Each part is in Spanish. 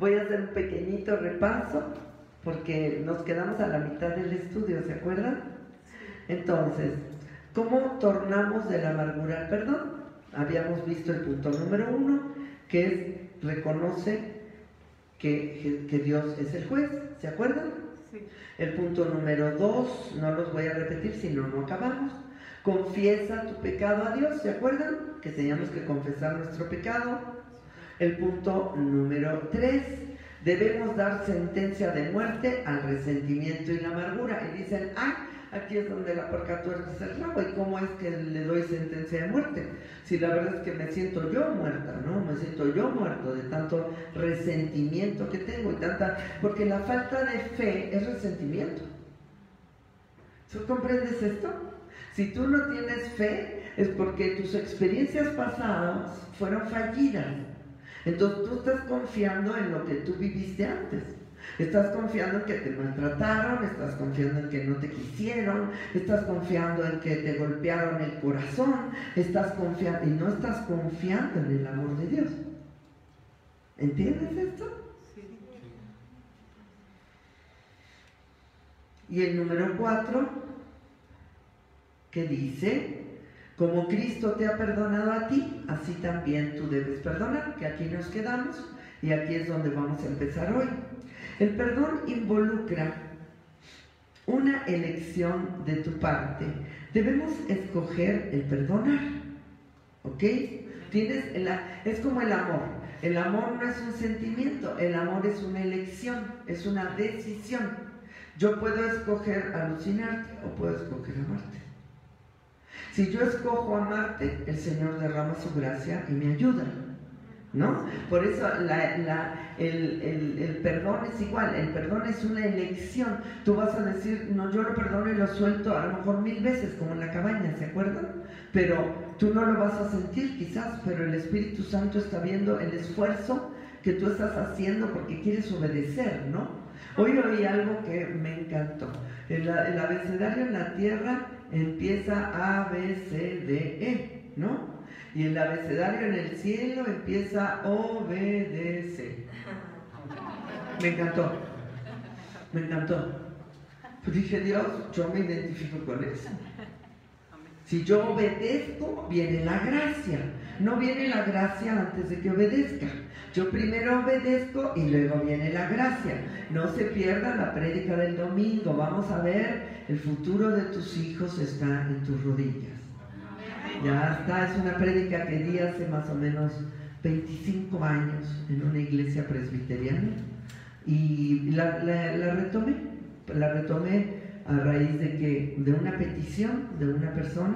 Voy a hacer un pequeñito repaso porque nos quedamos a la mitad del estudio, ¿se acuerdan? Entonces, ¿cómo tornamos de la amargura al perdón? Habíamos visto el punto número 1, que es reconoce que Dios es el juez, ¿se acuerdan? Sí. El punto número 2, no los voy a repetir, si no, no acabamos. Confiesa tu pecado a Dios, ¿se acuerdan? Que teníamos que confesar nuestro pecado. El punto número 3, debemos dar sentencia de muerte al resentimiento y la amargura. Y dicen, ay, aquí es donde la porca tuerce el rabo. ¿Y cómo es que le doy sentencia de muerte? Si la verdad es que me siento yo muerta, ¿no? Me siento yo muerto de tanto resentimiento que tengo y tanta... Porque la falta de fe es resentimiento. ¿Tú comprendes esto? Si tú no tienes fe, es porque tus experiencias pasadas fueron fallidas. Entonces tú estás confiando en lo que tú viviste antes. Estás confiando en que te maltrataron, estás confiando en que no te quisieron, estás confiando en que te golpearon el corazón, estás confiando, y no estás confiando en el amor de Dios. ¿Entiendes esto? Sí. Y el número 4, que dice, como Cristo te ha perdonado a ti, así también tú debes perdonar, que aquí nos quedamos y aquí es donde vamos a empezar hoy. El perdón involucra una elección de tu parte. Debemos escoger el perdonar, ¿ok? Es como el amor. El amor no es un sentimiento, el amor es una elección, es una decisión. Yo puedo escoger alucinarte o puedo escoger amarte. Si yo escojo amarte, el Señor derrama su gracia y me ayuda, ¿no? Por eso el perdón es igual, el perdón es una elección. Tú vas a decir, no, yo lo perdono y lo suelto a lo mejor 1000 veces, como en la cabaña, ¿se acuerdan? Pero tú no lo vas a sentir quizás, pero el Espíritu Santo está viendo el esfuerzo que tú estás haciendo porque quieres obedecer, ¿no? Hoy oí algo que me encantó. El abecedario en la tierra empieza A, B, C, D, E, ¿no? Y el abecedario en el cielo empieza O, B, D, C. Me encantó. Me encantó. Pues dije, Dios, yo me identifico con eso. Si yo obedezco, viene la gracia. No viene la gracia antes de que obedezca. Yo primero obedezco y luego viene la gracia. No se pierda la prédica del domingo. Vamos a ver, el futuro de tus hijos está en tus rodillas. Ya está, es una prédica que di hace más o menos 25 años en una iglesia presbiteriana. Y la retomé a raíz de una petición de una persona.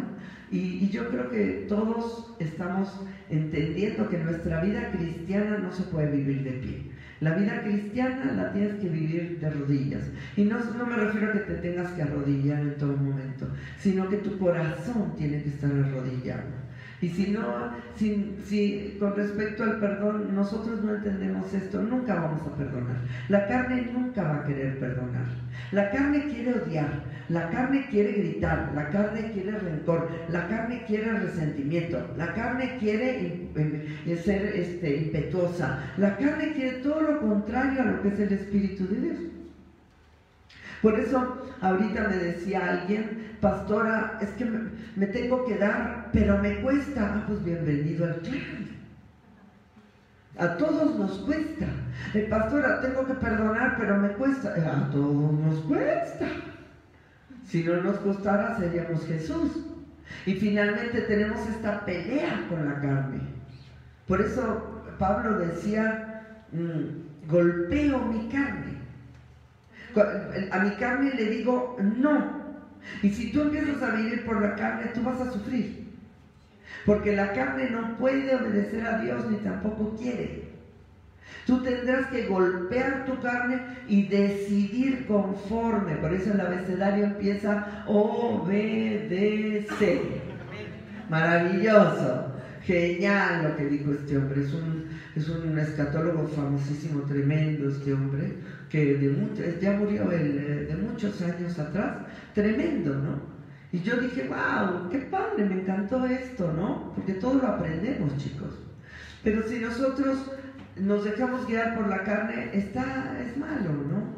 Y yo creo que todos estamos entendiendo que nuestra vida cristiana no se puede vivir de pie. La vida cristiana la tienes que vivir de rodillas. Y no me refiero a que te tengas que arrodillar en todo momento, sino que tu corazón tiene que estar arrodillado. Y si no, si con respecto al perdón nosotros no entendemos esto, nunca vamos a perdonar. La carne nunca va a querer perdonar. La carne quiere odiar, la carne quiere gritar, la carne quiere rencor, la carne quiere resentimiento, la carne quiere ser impetuosa, la carne quiere todo lo contrario a lo que es el Espíritu de Dios. Por eso ahorita me decía alguien, pastora, es que me tengo que dar, pero me cuesta. Ah, pues bienvenido al club. A todos nos cuesta. Pastora, tengo que perdonar, pero me cuesta. A todos nos cuesta. Si no nos costara, seríamos Jesús. Y finalmente tenemos esta pelea con la carne. Por eso Pablo decía, golpeo mi carne. A mi carne le digo no. Y si tú empiezas a vivir por la carne, tú vas a sufrir. Porque la carne no puede obedecer a Dios ni tampoco quiere. Tú tendrás que golpear tu carne y decidir conforme. Por eso el abecedario empieza obedecer. Maravilloso. Genial lo que dijo este hombre. Es un escatólogo famosísimo, tremendo este hombre, que ya murió de muchos años atrás. Tremendo, ¿no? Y yo dije, wow, qué padre, me encantó esto, ¿no? Porque todo lo aprendemos, chicos. Pero si nosotros nos dejamos guiar por la carne, es malo, ¿no?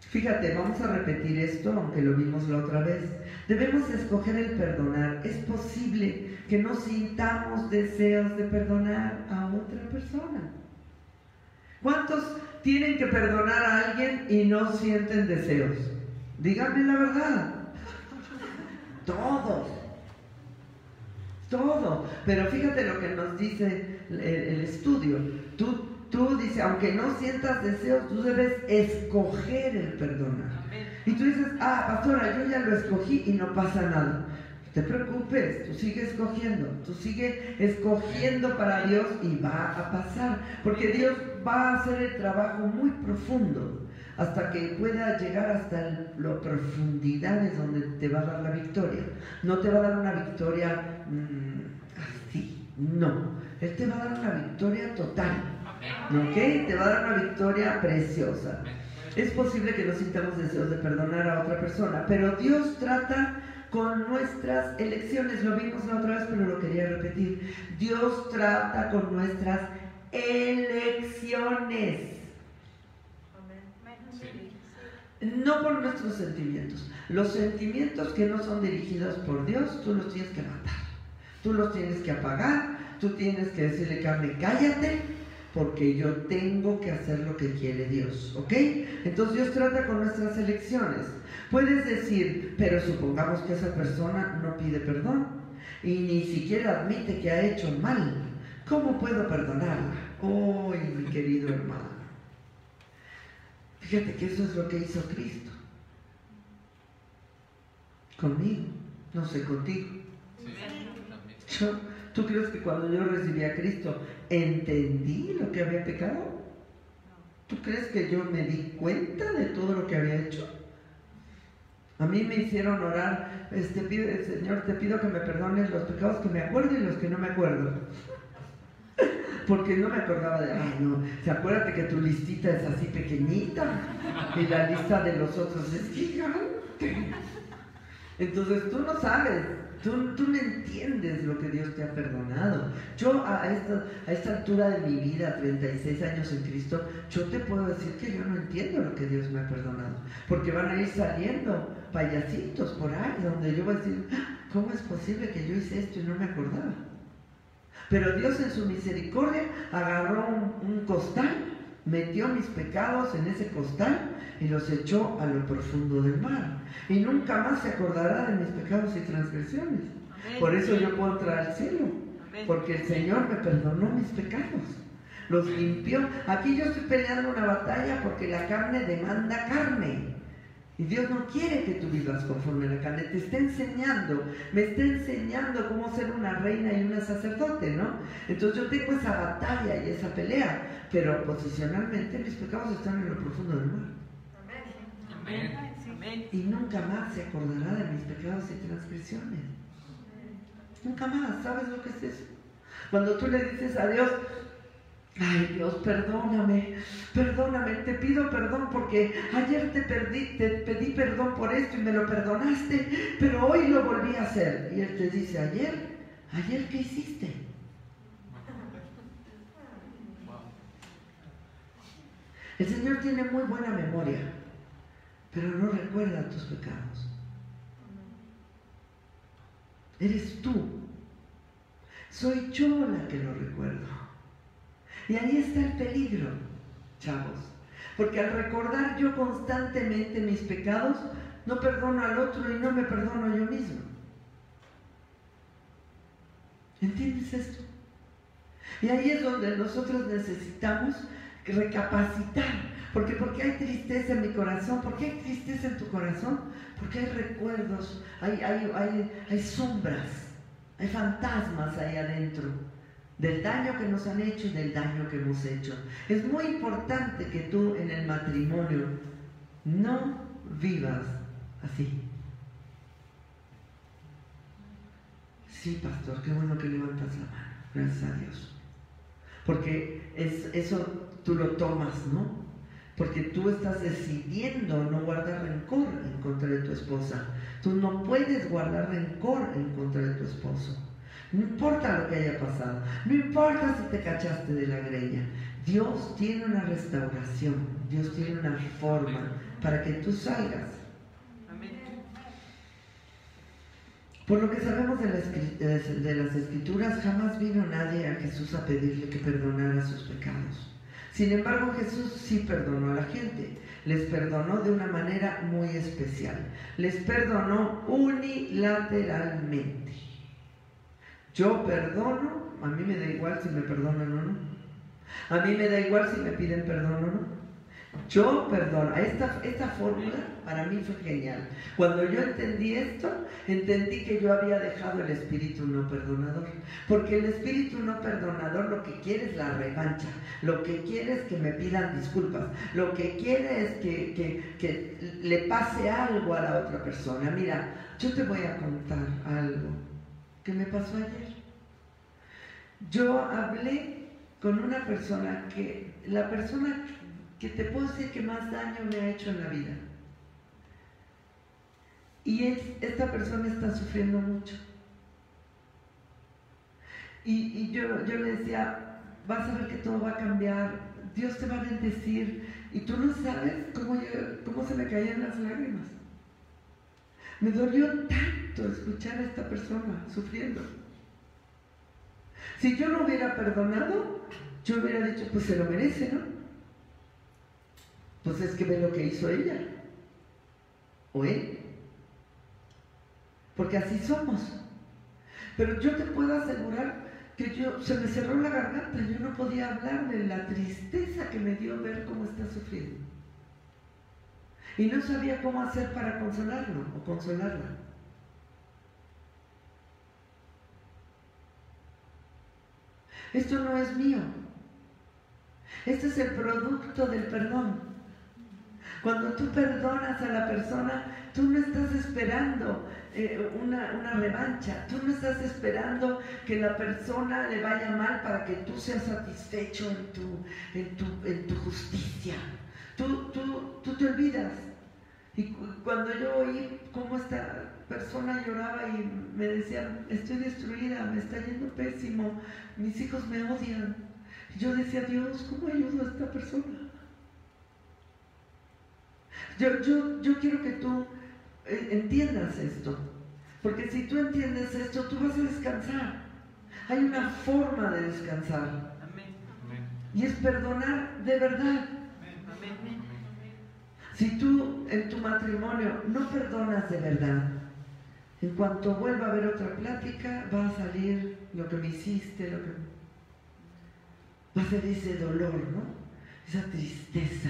Fíjate, vamos a repetir esto, aunque lo vimos la otra vez. Debemos escoger el perdonar. Es posible que no sintamos deseos de perdonar a otra persona. ¿Cuántos tienen que perdonar a alguien y no sienten deseos? Díganme la verdad. Todos. Pero fíjate lo que nos dice el estudio. Tú dices, aunque no sientas deseos, tú debes escoger el perdonar. Y tú dices, pastora, yo ya lo escogí y no pasa nada. No te preocupes, tú sigues escogiendo para Dios y va a pasar. Porque Dios va a hacer el trabajo muy profundo hasta que pueda llegar hasta las profundidades donde te va a dar la victoria. No te va a dar una victoria así, no. Él te va a dar una victoria total. ¿Ok? Te va a dar una victoria preciosa. Es posible que no sintamos deseos de perdonar a otra persona, pero Dios trata con nuestras elecciones. Lo vimos la otra vez, pero lo quería repetir. Dios trata con nuestras elecciones. No por nuestros sentimientos. Los sentimientos que no son dirigidos por Dios, tú los tienes que matar. Tú los tienes que apagar. Tú tienes que decirle, carne, cállate, porque yo tengo que hacer lo que quiere Dios, ¿ok? Entonces Dios trata con nuestras elecciones. Puedes decir, pero supongamos que esa persona no pide perdón y ni siquiera admite que ha hecho mal. ¿Cómo puedo perdonarla? ¡Oh, mi querido hermano! Fíjate que eso es lo que hizo Cristo. Conmigo, no sé contigo. ¿Tú crees que cuando yo recibí a Cristo entendí lo que había pecado? ¿Tú crees que yo me di cuenta de todo lo que había hecho? A mí me hicieron orar, Señor, te pido que me perdones los pecados que me acuerdo y los que no me acuerdo. Porque no me acordaba de, acuérdate que tu listita es así pequeñita y la lista de los otros es gigante. Entonces tú no sabes. Tú no entiendes lo que Dios te ha perdonado. Yo a esta altura de mi vida, 36 años en Cristo, yo te puedo decir que yo no entiendo lo que Dios me ha perdonado. Porque van a ir saliendo payasitos por ahí, donde yo voy a decir, ¿cómo es posible que yo hice esto y no me acordaba? Pero Dios en su misericordia agarró un costal, metió mis pecados en ese costal y los echó a lo profundo del mar. Y nunca más se acordará de mis pecados y transgresiones. Amén. Por eso yo puedo entrar al cielo. Amén. Porque el Señor me perdonó mis pecados. Los limpió. Aquí yo estoy peleando una batalla porque la carne demanda carne. Y Dios no quiere que tú vivas conforme a la carne. Te está enseñando. Me está enseñando cómo ser una reina y una sacerdote, ¿no? Entonces yo tengo esa batalla y esa pelea. Pero posicionalmente mis pecados están en lo profundo del mar. Amén. Y nunca más se acordará de mis pecados y transgresiones. Nunca más. ¿Sabes lo que es eso? Cuando tú le dices a Dios, ay Dios, perdóname, te pido perdón porque ayer te pedí perdón por esto y me lo perdonaste, pero hoy lo volví a hacer. Y Él te dice, ¿ayer qué hiciste? El Señor tiene muy buena memoria, pero no recuerda tus pecados. Eres tú. Soy yo la que lo recuerdo. Y ahí está el peligro, chavos. Porque al recordar yo constantemente mis pecados, no perdono al otro y no me perdono yo mismo. ¿Entiendes esto? Y ahí es donde nosotros necesitamos recapacitar. ¿Por qué hay tristeza en mi corazón? ¿Por qué hay tristeza en tu corazón? Porque hay recuerdos, hay sombras, hay fantasmas ahí adentro del daño que nos han hecho y del daño que hemos hecho. Es muy importante que tú en el matrimonio no vivas así. Sí, pastor, qué bueno que levantas la mano. Gracias a Dios. Porque eso tú lo tomas, ¿no? Porque tú estás decidiendo no guardar rencor en contra de tu esposa. Tú no puedes guardar rencor en contra de tu esposo. No importa lo que haya pasado, no importa si te cachaste de la greña. Dios tiene una restauración, Dios tiene una forma para que tú salgas. Por lo que sabemos de las Escrituras, jamás vino nadie a Jesús a pedirle que perdonara sus pecados. Sin embargo, Jesús sí perdonó a la gente. Les perdonó de una manera muy especial. Les perdonó unilateralmente. Yo perdono, a mí me da igual si me perdonan o no. A mí me da igual si me piden perdón o no. Yo perdono. Esta fórmula para mí fue genial. Cuando yo entendí esto, entendí que yo había dejado el espíritu no perdonador. Porque el espíritu no perdonador lo que quiere es la revancha. Lo que quiere es que me pidan disculpas. Lo que quiere es que le pase algo a la otra persona. Mira, yo te voy a contar algo que me pasó ayer. Yo hablé con una persona la persona que te puedo decir que más daño me ha hecho en la vida. Y esta persona está sufriendo mucho. Y yo le decía, vas a ver que todo va a cambiar, Dios te va a bendecir, y tú no sabes cómo se me caían las lágrimas. Me dolió tanto escuchar a esta persona sufriendo. Si yo no hubiera perdonado, yo hubiera dicho, pues se lo merece, ¿no? Pues es que ve lo que hizo ella o él, porque así somos. Pero yo te puedo asegurar que se me cerró la garganta, yo no podía hablar de la tristeza que me dio ver cómo está sufriendo, y no sabía cómo hacer para consolarlo o consolarla. Esto no es mío, este es el producto del perdón. Cuando tú perdonas a la persona, tú no estás esperando una revancha, tú no estás esperando que la persona le vaya mal para que tú seas satisfecho en tu justicia. Tú te olvidas. Y cuando yo oí cómo esta persona lloraba y me decía, estoy destruida, me está yendo pésimo, mis hijos me odian, yo decía, Dios, ¿cómo ayudo a esta persona? Yo quiero que tú entiendas esto, porque si tú entiendes esto, tú vas a descansar. Hay una forma de descansar, y es perdonar de verdad. Si tú en tu matrimonio no perdonas de verdad, en cuanto vuelva a haber otra plática, va a salir lo que me hiciste, va a salir ese dolor, ¿no? Esa tristeza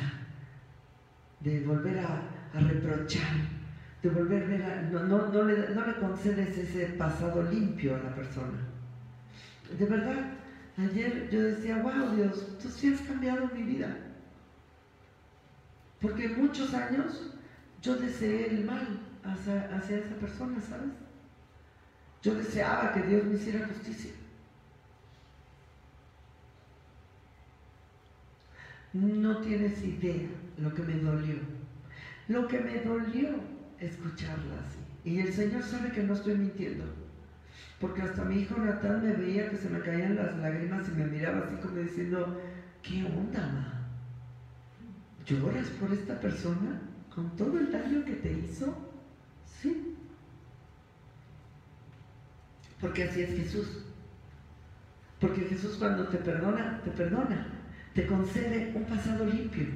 de volver a reprochar, de volver a ver no le concedes ese pasado limpio a la persona. De verdad, ayer yo decía, wow, Dios, tú sí has cambiado mi vida. Porque muchos años yo deseé el mal hacia esa persona, ¿sabes? Yo deseaba que Dios me hiciera justicia. No tienes idea lo que me dolió. Lo que me dolió escucharla así. Y el Señor sabe que no estoy mintiendo. Porque hasta mi hijo Natán me veía que se me caían las lágrimas y me miraba así como diciendo, ¿qué onda, ma? ¿Lloras por esta persona con todo el daño que te hizo? Sí. Porque así es Jesús. Porque Jesús cuando te perdona, te concede un pasado limpio.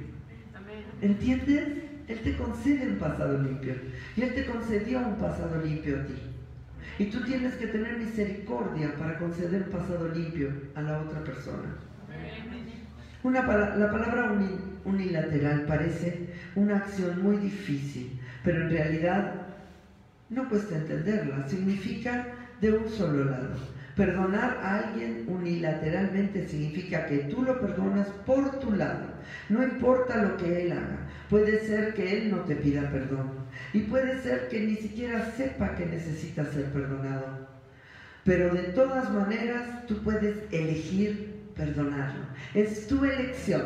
¿Entiendes? Él te concede un pasado limpio. Y Él te concedió un pasado limpio a ti. Y tú tienes que tener misericordia para conceder un pasado limpio a la otra persona. La palabra unilateral parece una acción muy difícil, pero en realidad no cuesta entenderla. Significa de un solo lado. Perdonar a alguien unilateralmente significa que tú lo perdonas por tu lado. No importa lo que él haga. Puede ser que él no te pida perdón. Y puede ser que ni siquiera sepa que necesita ser perdonado. Pero de todas maneras, tú puedes elegir perdonarlo. Es tu elección.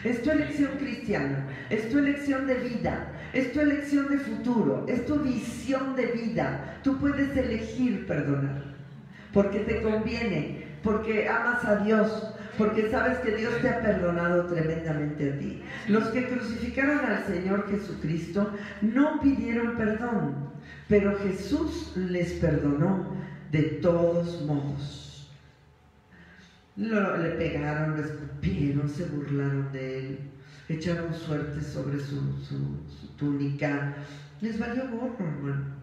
Es tu elección cristiana. Es tu elección de vida. Es tu elección de futuro. Es tu visión de vida. Tú puedes elegir perdonar. porque te conviene, porque amas a Dios, porque sabes que Dios te ha perdonado tremendamente a ti. Los que crucificaron al Señor Jesucristo no pidieron perdón, pero Jesús les perdonó de todos modos. Le pegaron, le escupieron, se burlaron de él, echaron suerte sobre su túnica. Les valió gorro, hermano.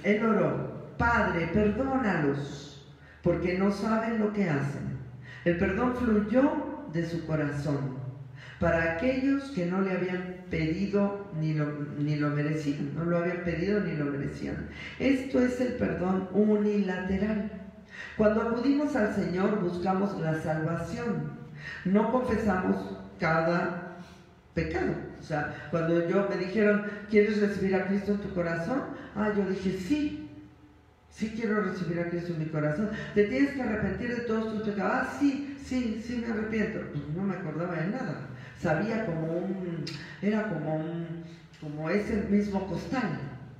Él oró: Padre, perdónalos, porque no saben lo que hacen. El perdón fluyó de su corazón para aquellos que no le habían pedido ni lo merecían, no lo habían pedido ni lo merecían. Esto es el perdón unilateral. Cuando acudimos al Señor buscamos la salvación, no confesamos cada pecado. O sea, cuando me dijeron: ¿quieres recibir a Cristo en tu corazón? Yo dije: sí quiero recibir a Cristo en mi corazón. ¿Te tienes que arrepentir de todos tus pecados? Sí me arrepiento. Pues no me acordaba de nada. Sabía era como ese mismo costal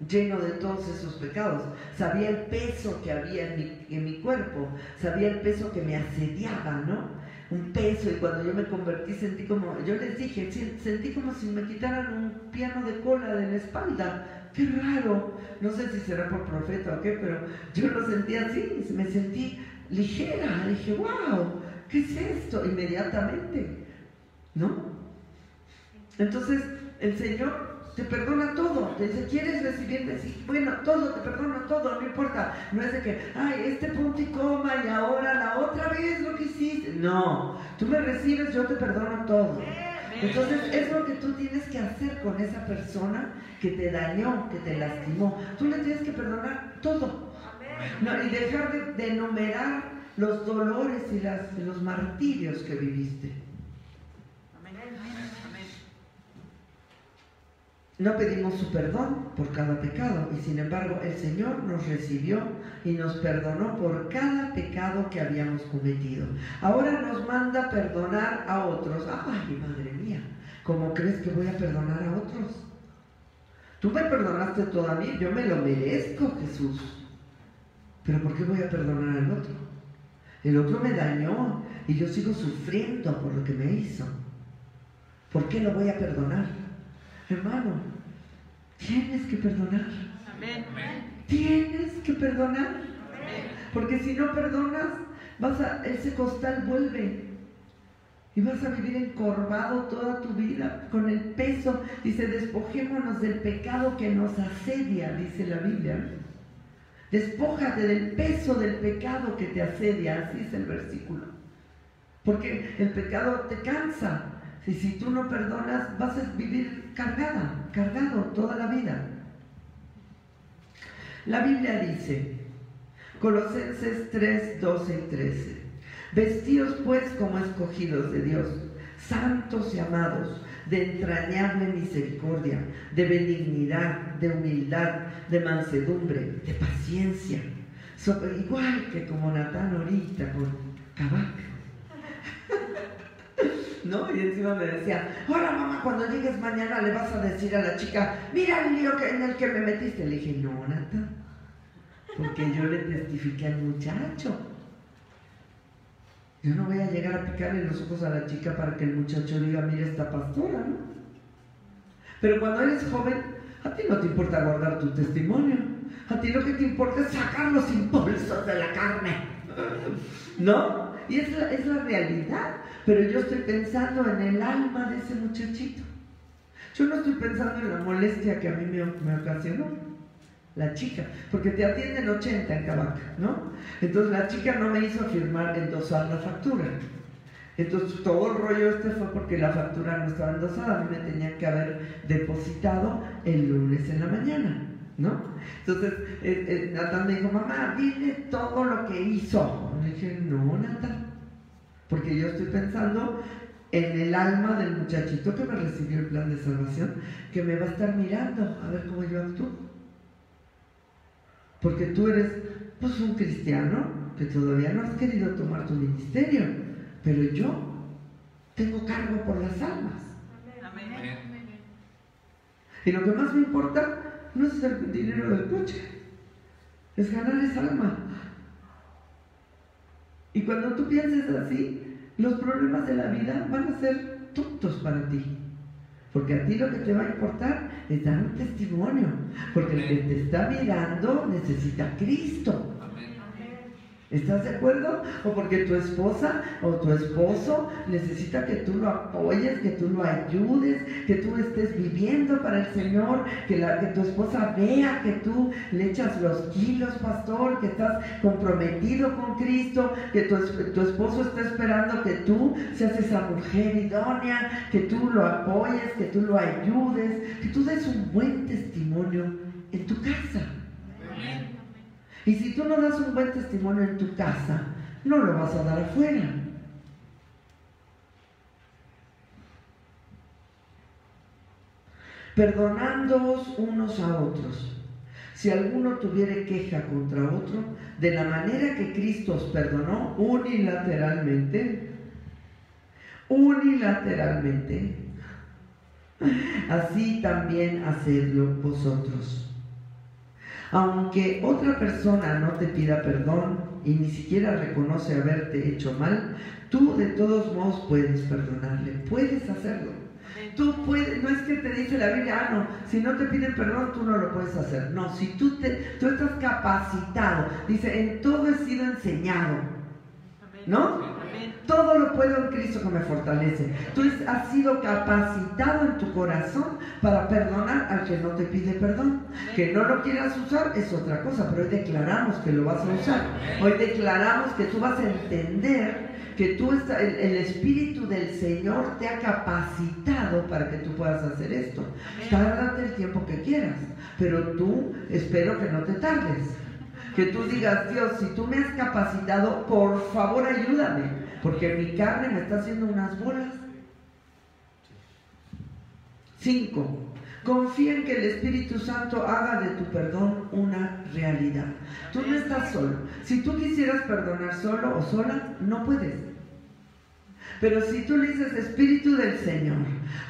lleno de todos esos pecados. Sabía el peso que había en mi cuerpo, sabía el peso que me asediaba, ¿no? Un peso. Y cuando yo me convertí sentí como, yo les dije, sentí como si me quitaran un piano de cola de la espalda. Qué raro, no sé si será por profeta o qué, pero yo lo sentí así, me sentí ligera. Dije: wow, ¿qué es esto? Inmediatamente, ¿no? Entonces el Señor te perdona todo, te dice: ¿quieres recibirme? Sí, bueno, todo, te perdono todo, no importa. No es de que, este punto y coma y ahora la otra vez lo que hiciste. No, tú me recibes, yo te perdono todo. Entonces es lo que tú tienes que hacer con esa persona que te dañó, que te lastimó. Tú le tienes que perdonar todo, no, y dejar de enumerar los dolores y los martirios que viviste. No pedimos su perdón por cada pecado, y sin embargo el Señor nos recibió y nos perdonó por cada pecado que habíamos cometido. Ahora nos manda perdonar a otros. ¡Ay, madre mía! ¿Cómo crees que voy a perdonar a otros? Tú me perdonaste todo a mí, yo me lo merezco, Jesús. ¿Pero por qué voy a perdonar al otro? El otro me dañó y yo sigo sufriendo por lo que me hizo. ¿Por qué lo voy a perdonar? Hermano, tienes que perdonar. Amén. Tienes que perdonar. Amén. Porque si no perdonas, ese costal vuelve y vas a vivir encorvado toda tu vida con el peso. Dice: despojémonos del pecado que nos asedia, dice la Biblia. Despójate del peso del pecado que te asedia, así es el versículo. Porque el pecado te cansa. Y si tú no perdonas, vas a vivir cargado toda la vida. La Biblia dice, Colosenses 3, 12 y 13: vestíos pues como escogidos de Dios, santos y amados, de entrañable misericordia, de benignidad, de humildad, de mansedumbre, de paciencia. Igual que como Natán ahorita con Kabak, ¿no? Y encima me decía: ahora mamá, cuando llegues mañana le vas a decir a la chica: mira el lío en el que me metiste. Le dije: no, Natán, porque yo le testifiqué al muchacho. Yo no voy a llegar a picarle los ojos a la chica para que el muchacho diga: mira esta pastora, ¿no? Pero cuando eres joven, a ti no te importa guardar tu testimonio. A ti lo que te importa es sacar los impulsos de la carne, ¿no? Y es la realidad. Pero yo estoy pensando en el alma de ese muchachito. Yo no estoy pensando en la molestia que a mí me ocasionó la chica, porque te atienden 80 en Kabak, ¿no? Entonces la chica no me hizo endosar la factura. Entonces todo el rollo fue porque la factura no estaba endosada. A mí me tenían que haber depositado el lunes en la mañana, ¿no? Entonces Natán me dijo: mamá, dile todo lo que hizo. Le dije: no, Natán, porque yo estoy pensando en el alma del muchachito que me recibió el plan de salvación, que me va a estar mirando a ver cómo yo actúo. Porque tú eres pues un cristiano que todavía no has querido tomar tu ministerio, pero yo tengo cargo por las almas. Amén. Y lo que más me importa no es el dinero del coche, es ganar esa alma. Y cuando tú pienses así, los problemas de la vida van a ser tontos para ti. Porque a ti lo que te va a importar es dar un testimonio. Porque el que te está mirando necesita a Cristo. ¿Estás de acuerdo? O porque tu esposa o tu esposo necesita que tú lo apoyes, que tú lo ayudes, que tú estés viviendo para el Señor, que tu esposa vea que tú le echas los kilos, pastor, que estás comprometido con Cristo, que tu esposo está esperando que tú seas esa mujer idónea, que tú lo apoyes, que tú lo ayudes, que tú des un buen testimonio en tu casa. Y si tú no das un buen testimonio en tu casa, no lo vas a dar afuera. Perdonándoos unos a otros. Si alguno tuviere queja contra otro, de la manera que Cristo os perdonó unilateralmente, así también hacedlo vosotros. Aunque otra persona no te pida perdón y ni siquiera reconoce haberte hecho mal, tú de todos modos puedes perdonarle, puedes hacerlo. Tú puedes, no es que te dice la Biblia, no, si no te piden perdón tú no lo puedes hacer. No, si tú estás capacitado, dice, en todo he sido enseñado, ¿no? Todo lo puedo en Cristo que me fortalece. Tú has sido capacitado en tu corazón para perdonar al que no te pide perdón. Que no lo quieras usar es otra cosa, pero hoy declaramos que lo vas a usar. Hoy declaramos que tú vas a entender que el Espíritu del Señor te ha capacitado para que tú puedas hacer esto. Tárdate el tiempo que quieras, pero tú espero que no te tardes. Que tú digas, Dios, si tú me has capacitado, por favor ayúdame, porque mi carne me está haciendo unas bolas. 5. Confía en que el Espíritu Santo haga de tu perdón una realidad. Tú no estás solo. Si tú quisieras perdonar solo o sola, no puedes. Pero si tú le dices, Espíritu del Señor,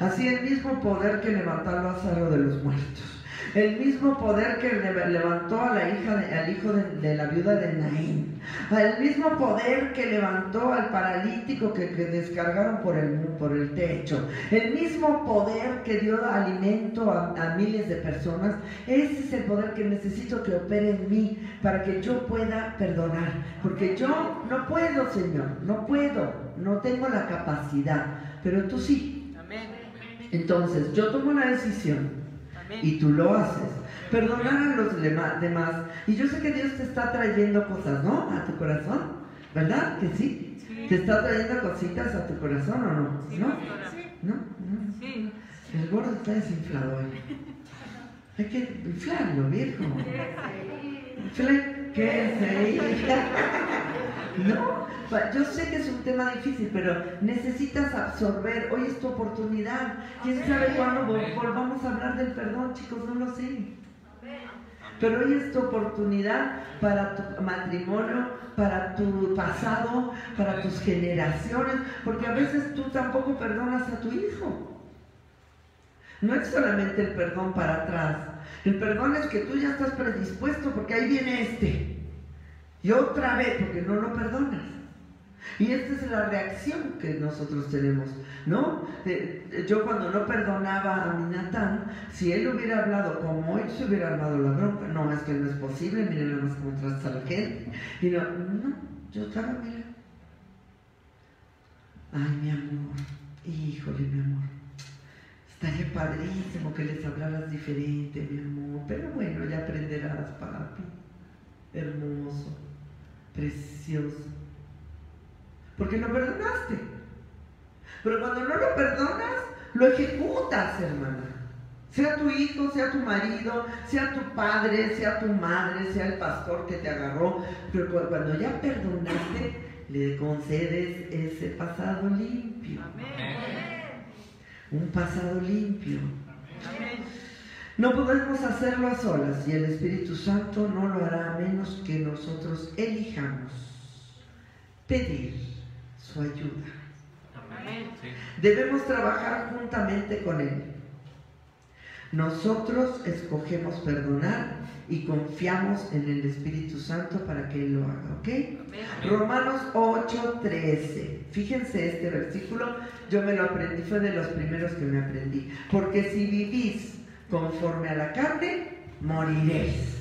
así el mismo poder que levantó a Lázaro de los muertos, el mismo poder que levantó a al hijo de la viuda de Naín, el mismo poder que levantó al paralítico que descargaron por el techo, el mismo poder que dio alimento a miles de personas, ese es el poder que necesito que opere en mí para que yo pueda perdonar, porque yo no puedo, Señor, no tengo la capacidad, pero tú sí. Entonces yo tomo la decisión y tú lo haces. Perdonar a los demás. Y yo sé que Dios te está trayendo cosas, ¿no? A tu corazón, ¿verdad? Que sí. Sí. ¿Te está trayendo cositas a tu corazón o no? Sí, ¿no? Sí. ¿No? Sí. El gordo está desinflado hoy. Hay que inflarlo, viejo. No, yo sé que es un tema difícil, pero necesitas absorber. Hoy es tu oportunidad. ¿Quién sabe cuándo volvamos a hablar del perdón, chicos? No lo sé. Pero hoy es tu oportunidad para tu matrimonio, para tu pasado, para tus generaciones, porque a veces tú tampoco perdonas a tu hijo. No es solamente el perdón para atrás. El perdón es que tú ya estás predispuesto porque ahí viene y otra vez porque no lo perdonas. Y esta es la reacción que nosotros tenemos, ¿no? Yo cuando no perdonaba a mi Natán, si él hubiera hablado como hoy, se hubiera armado la bronca. No, es que no es posible, miren nada más cómo trata a la gente. Y no, yo estaba, mira. Ay, mi amor, híjole, mi amor. Estaría padrísimo que les hablaras diferente, mi amor. Pero bueno, ya aprenderás, papi. Hermoso, precioso. Porque lo perdonaste. Pero cuando no lo perdonas, lo ejecutas, hermana. Sea tu hijo, sea tu marido, sea tu padre, sea tu madre, sea el pastor que te agarró. Pero cuando ya perdonaste, le concedes ese pasado limpio. Amén. Un pasado limpio. Amén. No podemos hacerlo a solas y el Espíritu Santo no lo hará a menos que nosotros elijamos pedir su ayuda. Amén. Debemos trabajar juntamente con Él. Nosotros escogemos perdonar y confiamos en el Espíritu Santo para que Él lo haga, ¿ok? Amén. Romanos 8:13. Fíjense este versículo, yo me lo aprendí, fue de los primeros que me aprendí. Porque si vivís conforme a la carne, moriréis.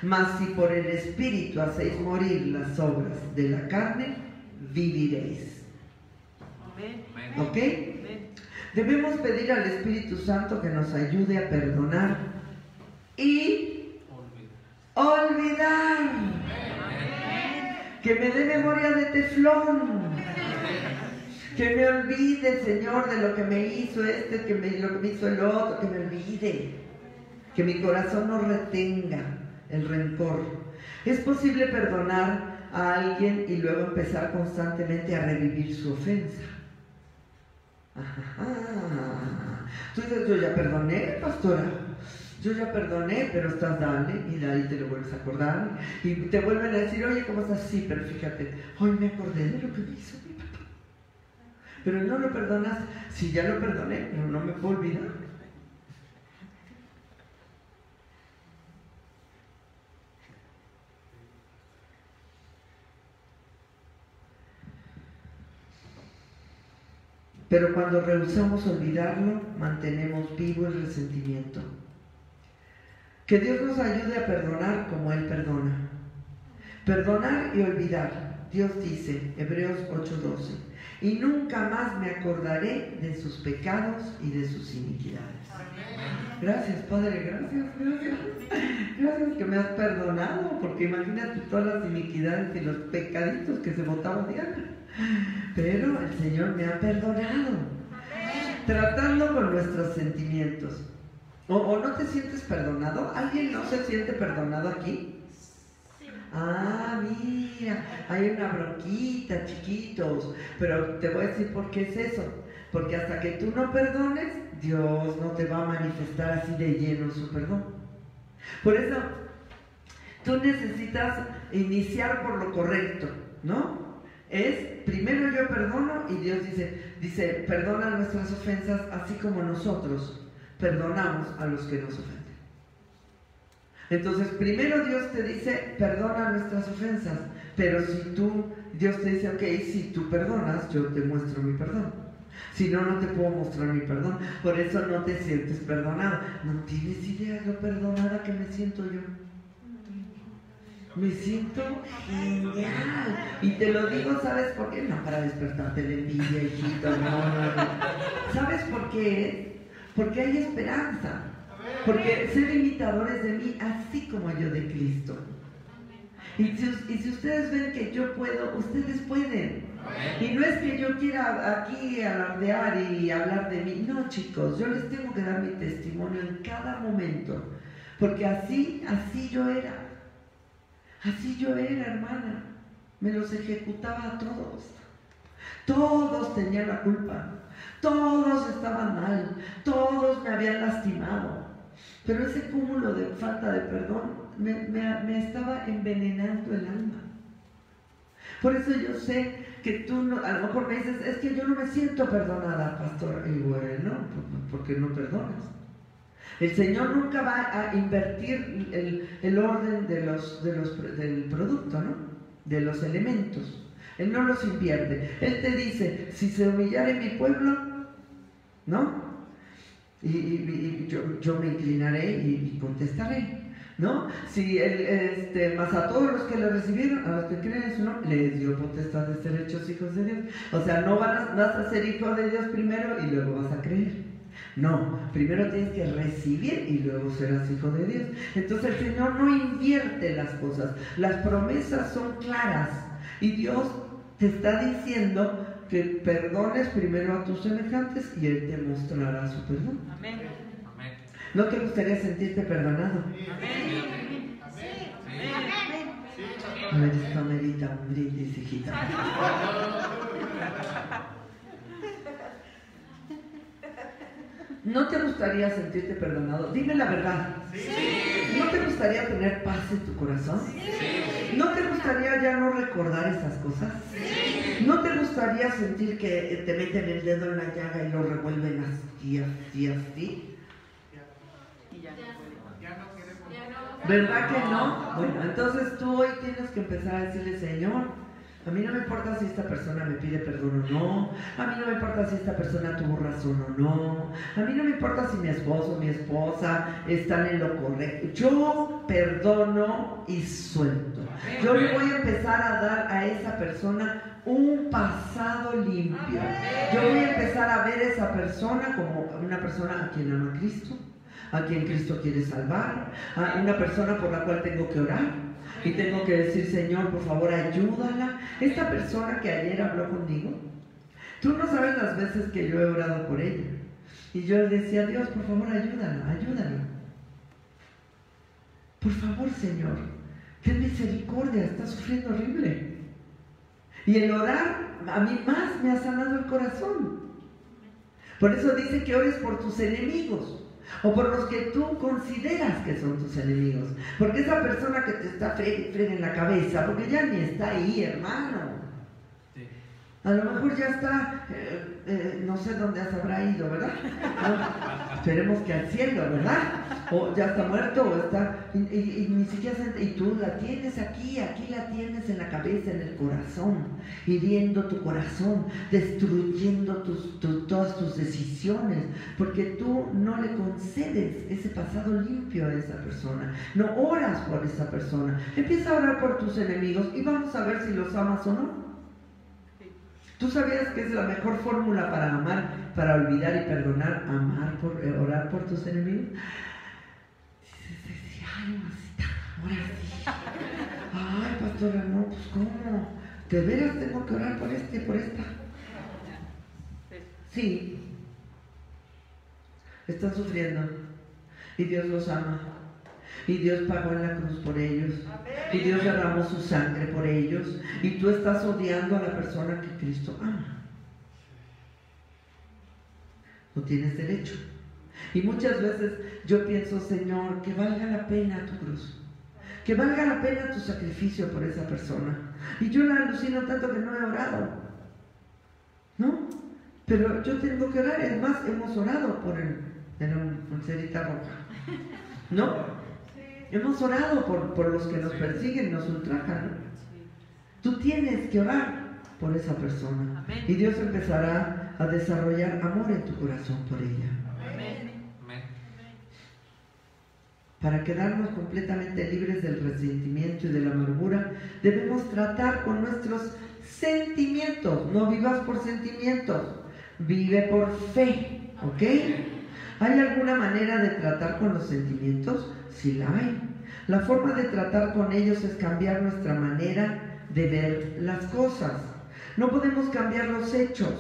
Mas si por el Espíritu hacéis morir las obras de la carne, viviréis. ¿Ok? Debemos pedir al Espíritu Santo que nos ayude a perdonar y olvidar. Que me dé memoria de teflón. Que me olvide, Señor, de lo que me hizo lo que me hizo el otro. Que me olvide. Que mi corazón no retenga el rencor. Es posible perdonar a alguien y luego empezar constantemente a revivir su ofensa. Tú dices, yo ya perdoné, pastora, yo ya perdoné, pero estás dale y te lo vuelves a acordar y te vuelven a decir, oye, ¿cómo estás? Sí, pero fíjate, hoy me acordé de lo que me hizo mi papá, pero no lo perdonas. Sí, ya lo perdoné, pero no me puedo olvidar. Pero cuando rehusamos olvidarlo, mantenemos vivo el resentimiento. Que Dios nos ayude a perdonar como Él perdona. Perdonar y olvidar. Dios dice, Hebreos 8:12, y nunca más me acordaré de sus pecados y de sus iniquidades. Gracias, Padre, gracias. Gracias que me has perdonado, porque imagínate todas las iniquidades y los pecaditos que se botaba Diana. Pero el Señor me ha perdonado. Tratando con nuestros sentimientos. ¿O no te sientes perdonado? ¿Alguien no se siente perdonado aquí? Ah, mira, hay una bronquita, chiquitos. Pero te voy a decir por qué es eso. Porque hasta que tú no perdones, Dios no te va a manifestar así de lleno su perdón. Por eso, tú necesitas iniciar por lo correcto, ¿no? Es, primero yo perdono y Dios dice, perdona nuestras ofensas así como nosotros perdonamos a los que nos ofenden. Entonces, primero Dios te dice, perdona nuestras ofensas, pero si Dios te dice, ok, si tú perdonas, yo te muestro mi perdón. Si no, no te puedo mostrar mi perdón. Por eso no te sientes perdonado. No tienes idea de lo perdonada que me siento yo. Me siento genial. Y te lo digo, ¿sabes por qué? No para despertarte la envidia, hijito, no. ¿Sabes por qué? Porque hay esperanza. Porque ser imitadores de mí, así como yo de Cristo. Y si ustedes ven que yo puedo, ustedes pueden. Y no es que yo quiera aquí alardear y hablar de mí. No, chicos, yo les tengo que dar mi testimonio en cada momento. Porque así yo era. Así yo era, hermana. Me los ejecutaba a todos. Todos tenían la culpa. Todos estaban mal. Todos me habían lastimado. Pero ese cúmulo de falta de perdón me estaba envenenando el alma. Por eso yo sé que tú no, a lo mejor me dices, es que yo no me siento perdonada, pastor. Y bueno, porque no perdonas. El Señor nunca va a invertir el orden del producto, ¿no? De los elementos. Él no los invierte. Él te dice, si se humillare mi pueblo, ¿no? Y yo me inclinaré y contestaré, ¿no? Si más a todos los que le recibieron, a los que creen en su nombre, les dio potestad de ser hechos hijos de Dios. O sea, no vas a ser hijo de Dios primero y luego vas a creer. No, primero tienes que recibir y luego serás hijo de Dios. Entonces el Señor no invierte las cosas. Las promesas son claras y Dios te está diciendo que perdones primero a tus semejantes y Él te mostrará su perdón. Amén. ¿No te gustaría sentirte perdonado? Amén. A ver, esto amerita un brindis, hijita. ¿No te gustaría sentirte perdonado? Dime la verdad. Sí. ¿No te gustaría tener paz en tu corazón? Sí. ¿No te gustaría ya no recordar esas cosas? Sí. ¿No te gustaría sentir que te meten el dedo en la llaga y lo revuelven así? ¿Verdad que no? Bueno, entonces tú hoy tienes que empezar a decirle, Señor, a mí no me importa si esta persona me pide perdón o no, a mí no me importa si esta persona tuvo razón o no, a mí no me importa si mi esposo o mi esposa están en lo correcto. Yo perdono y suelto. Yo le voy a empezar a dar a esa persona un pasado limpio. Yo voy a empezar a ver a esa persona como una persona a quien ama Cristo, a quien Cristo quiere salvar, a una persona por la cual tengo que orar. Y tengo que decir, Señor, por favor, ayúdala. Esta persona que ayer habló conmigo, tú no sabes las veces que yo he orado por ella. Y yo le decía, Dios, por favor, ayúdala, ayúdala. Por favor, Señor, ten misericordia, está sufriendo horrible. Y el orar, a mí más me ha sanado el corazón. Por eso dice que ores por tus enemigos. O por los que tú consideras que son tus enemigos. Porque esa persona que te está fregue en la cabeza, porque ya ni está ahí, hermano. Sí. A lo mejor ya está, no sé dónde se habrá ido, ¿verdad? No, esperemos que al cielo, ¿verdad? O ya está muerto, o está, y ni siquiera y tú la tienes aquí la tienes en la cabeza, en el corazón, hiriendo tu corazón, destruyendo todas tus decisiones, porque tú no le concedes ese pasado limpio a esa persona, no oras por esa persona. Empieza a orar por tus enemigos y vamos a ver si los amas o no. ¿Tú sabías que es la mejor fórmula para amar, para olvidar y perdonar? Orar por tus enemigos. Dices, ay, mamacita, ahora sí. Ay, pastora, no, pues ¿cómo? ¿De veras tengo que orar por este y por esta? Sí. Están sufriendo. Y Dios los ama. Y Dios pagó en la cruz por ellos. Y Dios derramó su sangre por ellos. Y tú estás odiando a la persona que Cristo ama. No tienes derecho. Y muchas veces yo pienso, Señor, que valga la pena tu cruz, que valga la pena tu sacrificio por esa persona. Y yo la alucino tanto que no he orado, ¿no? Pero yo tengo que orar. Es más, hemos orado por la pulserita roja, ¿no? Hemos orado por los que nos persiguen, nos ultrajan, ¿no? Tú tienes que orar por esa persona. Amén. Y Dios empezará a desarrollar amor en tu corazón por ella. Amén. Para quedarnos completamente libres del resentimiento y de la amargura, debemos tratar con nuestros sentimientos. No vivas por sentimientos, vive por fe, ¿ok? ¿Hay alguna manera de tratar con los sentimientos? Sí la hay. La forma de tratar con ellos es cambiar nuestra manera de ver las cosas. No podemos cambiar los hechos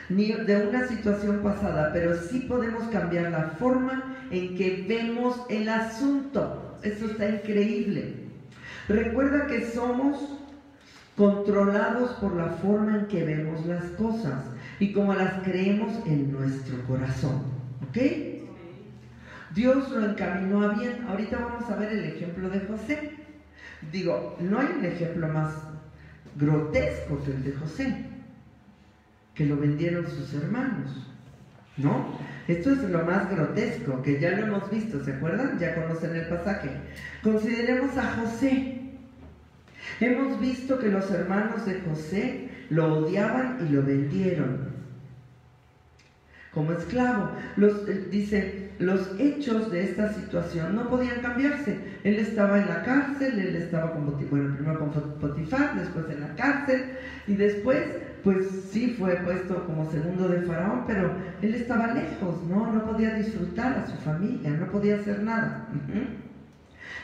ni de una situación pasada, pero sí podemos cambiar la forma en que vemos el asunto. Eso está increíble. Recuerda que somos controlados por la forma en que vemos las cosas y como las creemos en nuestro corazón, ¿ok? Dios lo encaminó a bien. Ahorita vamos a ver el ejemplo de José. Digo, no hay un ejemplo más grotesco que el de José, que lo vendieron sus hermanos, ¿no? Esto es lo más grotesco, que ya lo hemos visto, ¿se acuerdan? Ya conocen el pasaje. Consideremos a José. Hemos visto que los hermanos de José lo odiaban y lo vendieron como esclavo. Dice, los hechos de esta situación no podían cambiarse. Él estaba en la cárcel, él estaba primero con Potifar, después en la cárcel, y después, pues sí fue puesto como segundo de Faraón, pero él estaba lejos, no podía disfrutar a su familia, no podía hacer nada.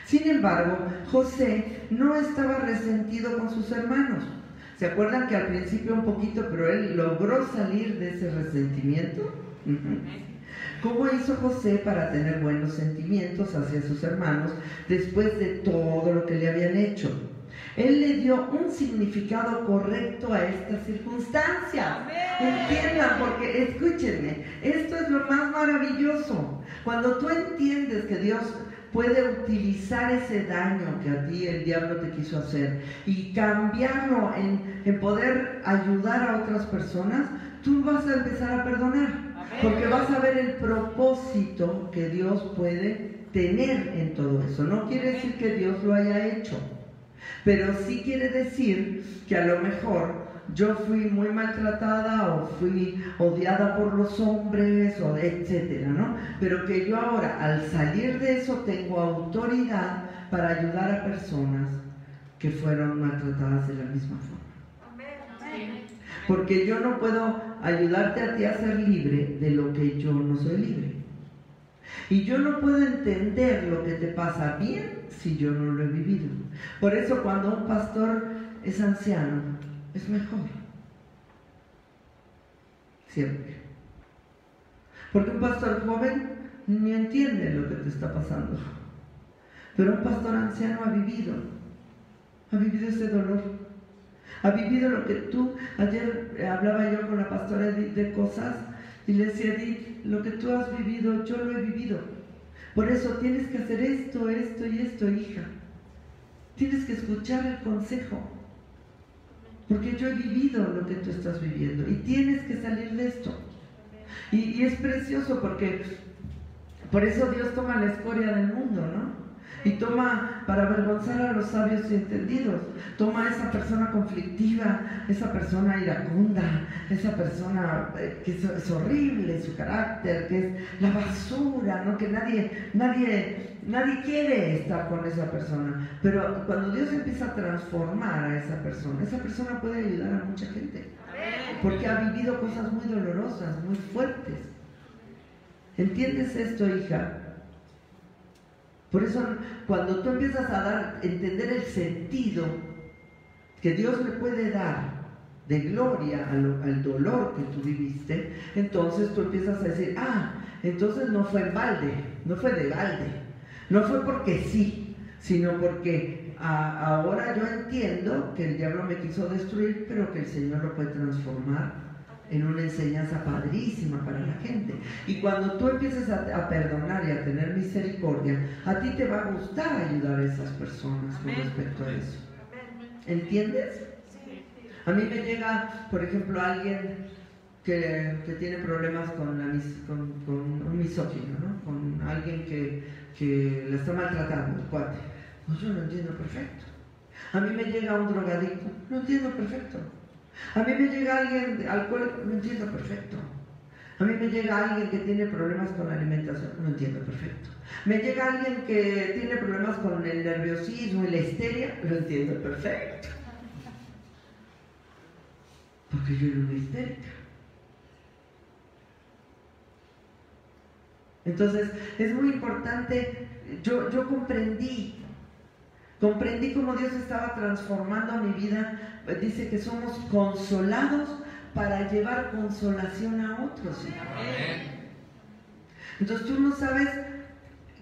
Sin embargo, José no estaba resentido con sus hermanos. ¿Se acuerdan que al principio un poquito, pero él logró salir de ese resentimiento? ¿Cómo hizo José para tener buenos sentimientos hacia sus hermanos después de todo lo que le habían hecho? Él le dio un significado correcto a estas circunstancias. Entiendan, porque escúchenme, esto es lo más maravilloso. Cuando tú entiendes que Dios puede utilizar ese daño que a ti el diablo te quiso hacer y cambiarlo en poder ayudar a otras personas, tú vas a empezar a perdonar, porque vas a ver el propósito que Dios puede tener en todo eso. No quiere decir que Dios lo haya hecho, pero sí quiere decir que a lo mejor yo fui muy maltratada o fui odiada por los hombres, o etcétera, ¿no? Pero que yo ahora, al salir de eso, tengo autoridad para ayudar a personas que fueron maltratadas de la misma forma. Porque yo no puedo ayudarte a ti a ser libre de lo que yo no soy libre. Y yo no puedo entender lo que te pasa bien si yo no lo he vivido. Por eso cuando un pastor es anciano, es mejor. Siempre. Porque un pastor joven ni entiende lo que te está pasando. Pero un pastor anciano ha vivido ese dolor. Ha vivido lo que tú, ayer hablaba yo con la pastora Edith de cosas y le decía, Edith, lo que tú has vivido, yo lo he vivido. Por eso tienes que hacer esto, esto y esto, hija. Tienes que escuchar el consejo. Porque yo he vivido lo que tú estás viviendo y tienes que salir de esto. Y es precioso porque por eso Dios toma la escoria del mundo, ¿no? Y toma para avergonzar a los sabios y entendidos. Toma a esa persona conflictiva, esa persona iracunda, esa persona que es horrible su carácter, que es la basura, ¿no? Que nadie quiere estar con esa persona. Pero cuando Dios empieza a transformar a esa persona puede ayudar a mucha gente. Porque ha vivido cosas muy dolorosas, muy fuertes. ¿Entiendes esto, hija? Por eso, cuando tú empiezas a entender el sentido que Dios le puede dar de gloria al dolor que tú viviste, entonces tú empiezas a decir, entonces no fue en balde, no fue de balde, no fue porque sí, sino porque ahora yo entiendo que el diablo me quiso destruir, pero que el Señor lo puede transformar en una enseñanza padrísima para la gente. Y cuando tú empieces a perdonar y a tener misericordia, a ti te va a gustar ayudar a esas personas con respecto a eso. ¿Entiendes? A mí me llega, por ejemplo, alguien que tiene problemas con un misógino, ¿no? Con alguien que la está maltratando, el cuate. Pues yo lo entiendo perfecto. A mí me llega un drogadicto, lo entiendo perfecto. A mí me llega alguien alcohólico, lo entiendo perfecto. A mí me llega alguien que tiene problemas con la alimentación, lo entiendo perfecto. Me llega alguien que tiene problemas con el nerviosismo y la histeria, lo entiendo perfecto. Porque yo era una histérica. Entonces, es muy importante, yo comprendí cómo Dios estaba transformando mi vida. Dice que somos consolados para llevar consolación a otros. Entonces tú no sabes,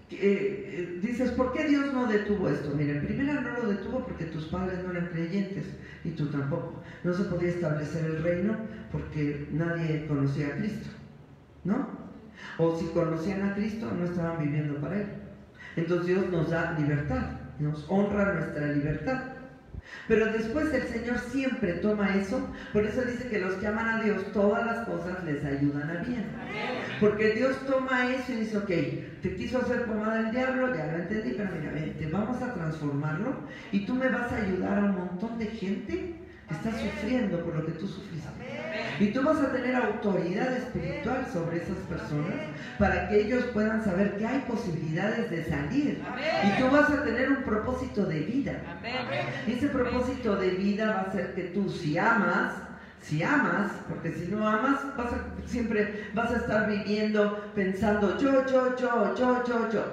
dices, ¿por qué Dios no detuvo esto? Mira, primero no lo detuvo porque tus padres no eran creyentes y tú tampoco. No se podía establecer el reino porque nadie conocía a Cristo, ¿no? O si conocían a Cristo, no estaban viviendo para Él. Entonces Dios nos da libertad, nos honra nuestra libertad. Pero después el Señor siempre toma eso. Por eso dice que los que aman a Dios, todas las cosas les ayudan a bien. Porque Dios toma eso y dice, ok, te quiso hacer pomada el diablo, ya lo entendí, pero mira, vente, vamos a transformarlo y tú me vas a ayudar a un montón de gente que está sufriendo por lo que tú sufriste. Y tú vas a tener autoridad espiritual sobre esas personas para que ellos puedan saber que hay posibilidades de salir. Y tú vas a tener un propósito de vida. Y ese propósito de vida va a ser que tú, si amas, porque si no amas, siempre vas a estar viviendo pensando yo.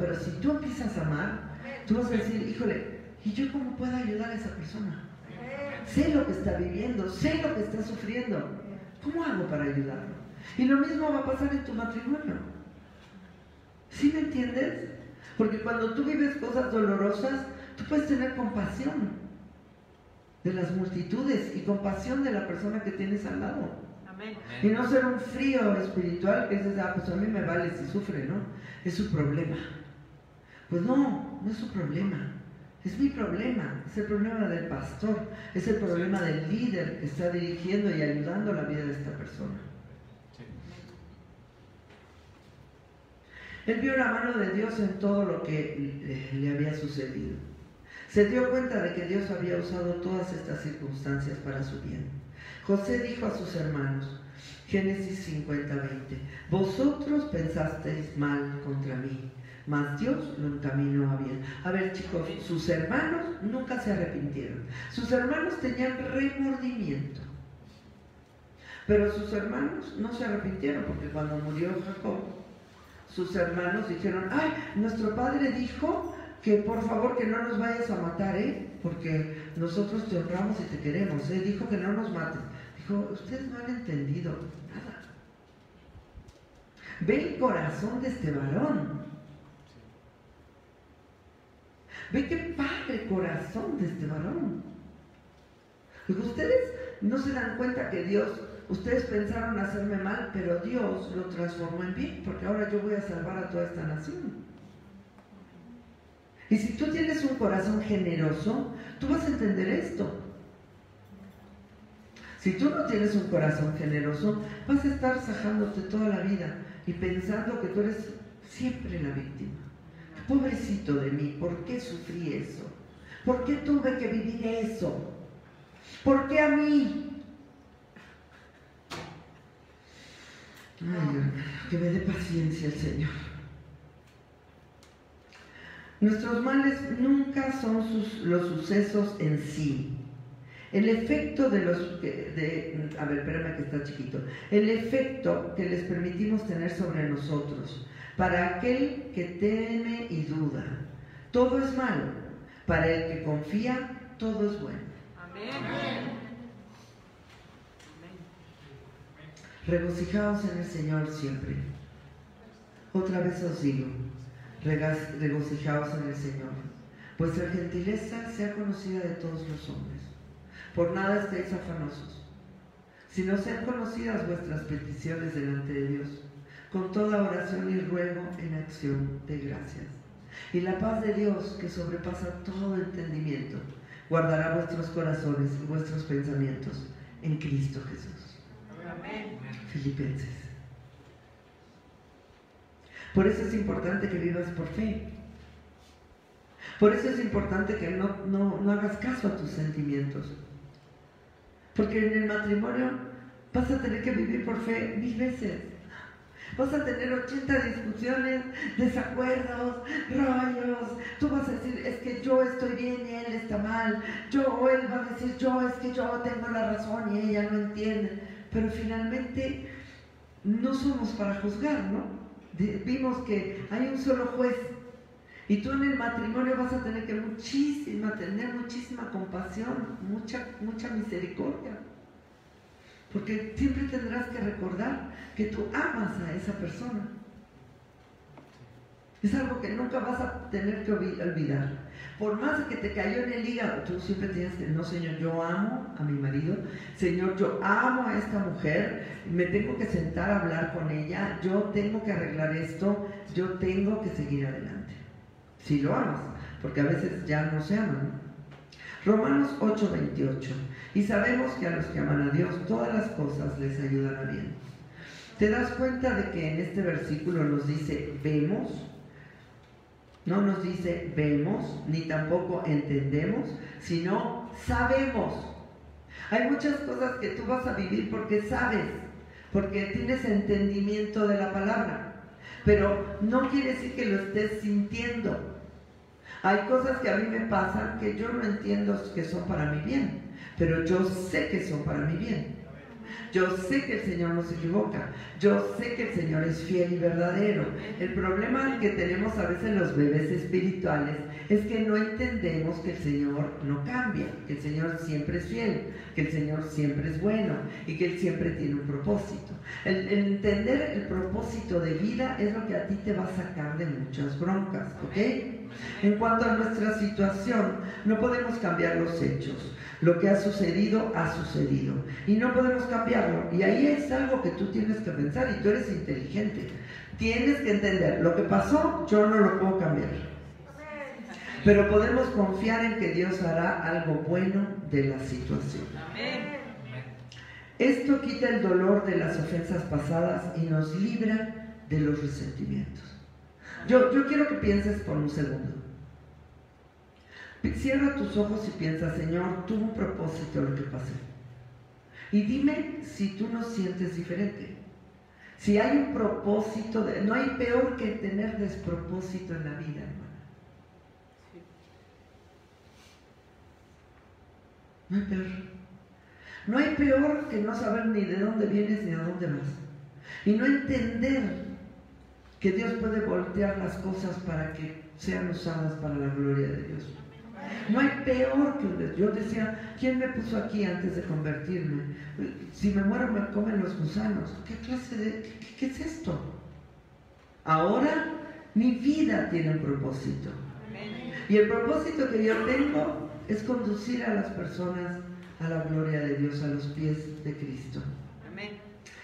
Pero si tú empiezas a amar, tú vas a decir, híjole, ¿y yo cómo puedo ayudar a esa persona? Sé lo que está viviendo, sé lo que está sufriendo. ¿Cómo hago para ayudarlo? Y lo mismo va a pasar en tu matrimonio. ¿Sí me entiendes? Porque cuando tú vives cosas dolorosas, tú puedes tener compasión de las multitudes y compasión de la persona que tienes al lado. Amén. Y no ser un frío espiritual que dices, pues a mí me vale si sufre, ¿no? Es su problema. Pues no es su problema. Es mi problema, es el problema del pastor, es el problema del líder que está dirigiendo y ayudando la vida de esta persona. Él vio la mano de Dios en todo lo que le había sucedido. Se dio cuenta de que Dios había usado todas estas circunstancias para su bien. José dijo a sus hermanos, Génesis 50:20, vosotros pensasteis mal contra mí, mas Dios lo encaminó a bien. A ver, chicos, sus hermanos nunca se arrepintieron. Sus hermanos tenían remordimiento. Pero sus hermanos no se arrepintieron, porque cuando murió Jacob, sus hermanos dijeron, ay, nuestro padre dijo que por favor que no nos vayas a matar, porque nosotros te honramos y te queremos, dijo que no nos mates. Dijo, ustedes no han entendido nada. Ve el corazón de este varón. Ve qué padre corazón de este varón. Digo, ustedes no se dan cuenta que Dios, ustedes pensaron hacerme mal, pero Dios lo transformó en bien, porque ahora yo voy a salvar a toda esta nación. Y si tú tienes un corazón generoso, tú vas a entender esto. Si tú no tienes un corazón generoso, vas a estar sajándote toda la vida y pensando que tú eres siempre la víctima. Pobrecito de mí, ¿por qué sufrí eso? ¿Por qué tuve que vivir eso? ¿Por qué a mí? Ay, hermano, que me dé paciencia el Señor. Nuestros males nunca son los sucesos en sí. El efecto de los... a ver, espérame que está chiquito. El efecto que les permitimos tener sobre nosotros. Para aquel que teme y duda, todo es malo. Para el que confía, todo es bueno. Amén. Regocijaos en el Señor siempre. Otra vez os digo, regocijaos en el Señor. Vuestra gentileza sea conocida de todos los hombres. Por nada estéis afanosos, sino sean conocidas vuestras peticiones delante de Dios, con toda oración y ruego en acción de gracias. Y la paz de Dios, que sobrepasa todo entendimiento, guardará vuestros corazones y vuestros pensamientos en Cristo Jesús. Amén. Filipenses. Por eso es importante que vivas por fe. Por eso es importante que no hagas caso a tus sentimientos. Porque en el matrimonio vas a tener que vivir por fe 1000 veces. Vas a tener 80 discusiones, desacuerdos, rollos. Tú vas a decir, es que yo estoy bien y él está mal. O él va a decir, es que yo tengo la razón y ella no entiende. Pero finalmente no somos para juzgar, ¿no? Vimos que hay un solo juez. Y tú en el matrimonio vas a tener que tener muchísima compasión, mucha misericordia. Porque siempre tendrás que recordar que tú amas a esa persona. Es algo que nunca vas a tener que olvidar. Por más que te cayó en el hígado, tú siempre tienes que, no, Señor, yo amo a mi marido. Señor, yo amo a esta mujer. Me tengo que sentar a hablar con ella. Yo tengo que arreglar esto. Yo tengo que seguir adelante. Si lo amas, porque a veces ya no se aman. Romanos 8:28. Y sabemos que a los que aman a Dios, todas las cosas les ayudan a bien. ¿Te das cuenta de que en este versículo nos dice vemos? No nos dice vemos, ni tampoco entendemos, sino sabemos. Hay muchas cosas que tú vas a vivir porque sabes, porque tienes entendimiento de la palabra. Pero no quiere decir que lo estés sintiendo. Hay cosas que a mí me pasan que yo no entiendo que son para mi bien, pero yo sé que son para mi bien. Yo sé que el Señor no se equivoca. Yo sé que el Señor es fiel y verdadero. El problema que tenemos a veces los bebés espirituales es que no entendemos que el Señor no cambia, que el Señor siempre es fiel, que el Señor siempre es bueno y que Él siempre tiene un propósito. El entender el propósito de vida es lo que a ti te va a sacar de muchas broncas, ¿ok? En cuanto a nuestra situación, no podemos cambiar los hechos. Lo que ha sucedido y no podemos cambiarlo. Y ahí es algo que tú tienes que pensar, y tú eres inteligente. Tienes que entender, lo que pasó yo no lo puedo cambiar, pero podemos confiar en que Dios hará algo bueno de la situación. Esto quita el dolor de las ofensas pasadas y nos libra de los resentimientos. Yo quiero que pienses por un segundo. Cierra tus ojos y piensa, Señor, tuvo un propósito lo que pasé. Y dime si tú no sientes diferente. Si hay un propósito, no hay peor que tener despropósito en la vida, hermana. No hay peor. No hay peor que no saber ni de dónde vienes ni a dónde vas. Y no entender que Dios puede voltear las cosas para que sean usadas para la gloria de Dios. No hay peor que yo decía, ¿quién me puso aquí antes de convertirme? Si me muero me comen los gusanos. ¿Qué clase de qué es esto? Ahora mi vida tiene un propósito. Y el propósito que yo tengo es conducir a las personas a la gloria de Dios, a los pies de Cristo.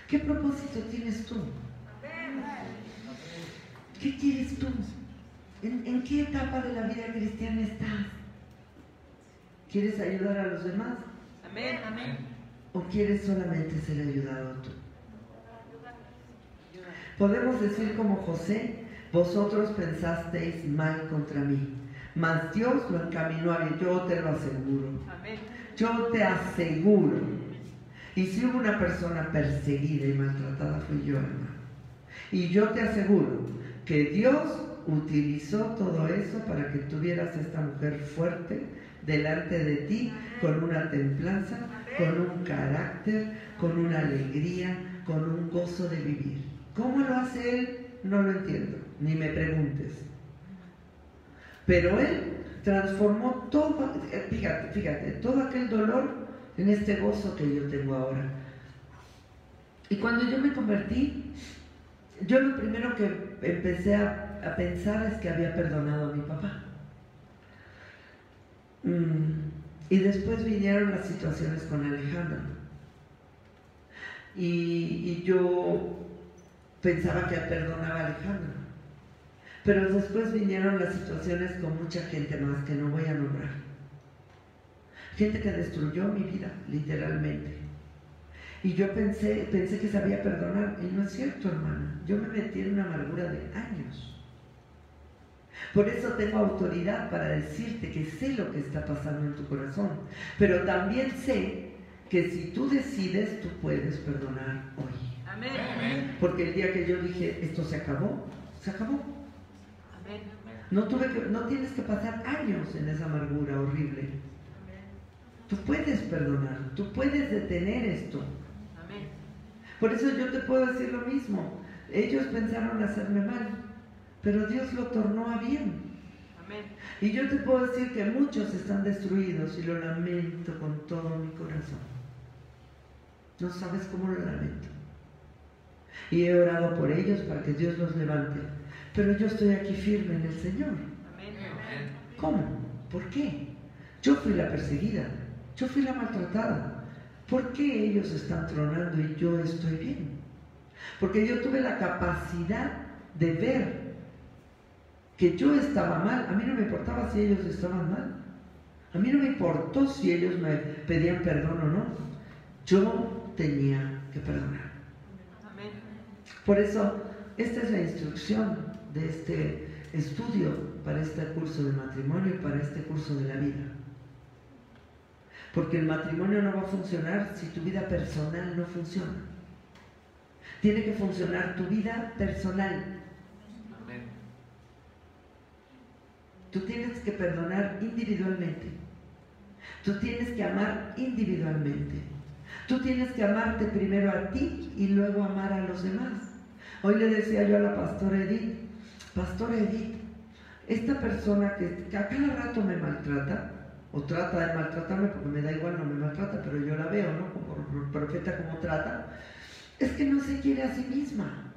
¿Qué propósito tienes tú? ¿Qué quieres tú? ¿En qué etapa de la vida cristiana estás? ¿Quieres ayudar a los demás? Amén, amén. ¿O quieres solamente ser ayudado tú? Podemos decir como José, vosotros pensasteis mal contra mí, mas Dios lo encaminó a bien. Yo te lo aseguro. Amén. Yo te aseguro. Y si hubo una persona perseguida y maltratada fui yo, hermano. Y yo te aseguro que Dios utilizó todo eso para que tuvieras esta mujer fuerte delante de ti, con una templanza, con un carácter, con una alegría, con un gozo de vivir. ¿Cómo lo hace Él? No lo entiendo, ni me preguntes. Pero Él transformó todo, fíjate, todo aquel dolor en este gozo que yo tengo ahora. Y cuando yo me convertí, yo lo primero que empecé a pensar es que había perdonado a mi papá. Y después vinieron las situaciones con Alejandra. Y yo pensaba que perdonaba a Alejandra. Pero después vinieron las situaciones con mucha gente más que no voy a nombrar. Gente que destruyó mi vida, literalmente. Y yo pensé que sabía perdonar. Y no es cierto, hermana. Yo me metí en una amargura de años. Por eso tengo autoridad para decirte que sé lo que está pasando en tu corazón. Pero también sé que si tú decides, tú puedes perdonar hoy. Amén. Porque el día que yo dije, esto se acabó, se acabó. Amén. No tienes que pasar años en esa amargura horrible. Tú puedes perdonar, tú puedes detener esto. Amén. Por eso yo te puedo decir lo mismo. Ellos pensaron hacerme mal, pero Dios lo tornó a bien. Amén. Y yo te puedo decir que muchos están destruidos y lo lamento con todo mi corazón. No sabes cómo lo lamento. Y he orado por ellos para que Dios los levante. Pero yo estoy aquí firme en el Señor. Amén. ¿Cómo? ¿Por qué? Yo fui la perseguida. Yo fui la maltratada. ¿Por qué ellos están tronando y yo estoy bien? Porque yo tuve la capacidad de ver que yo estaba mal. A mí no me importaba si ellos estaban mal. A mí no me importó si ellos me pedían perdón o no. Yo tenía que perdonar. Amén. Por eso, esta es la instrucción de este estudio para este curso de matrimonio y para este curso de la vida. Porque el matrimonio no va a funcionar si tu vida personal no funciona. Tiene que funcionar tu vida personal. Amén. Tú tienes que perdonar individualmente. Tú tienes que amar individualmente. Tú tienes que amarte primero a ti y luego amar a los demás. Hoy le decía yo a la pastora Edith, esta persona que a cada rato me maltrata, o trata de maltratarme, porque me da igual, no me maltrata, pero yo la veo, ¿no? Como profeta, como trata, es que no se quiere a sí misma.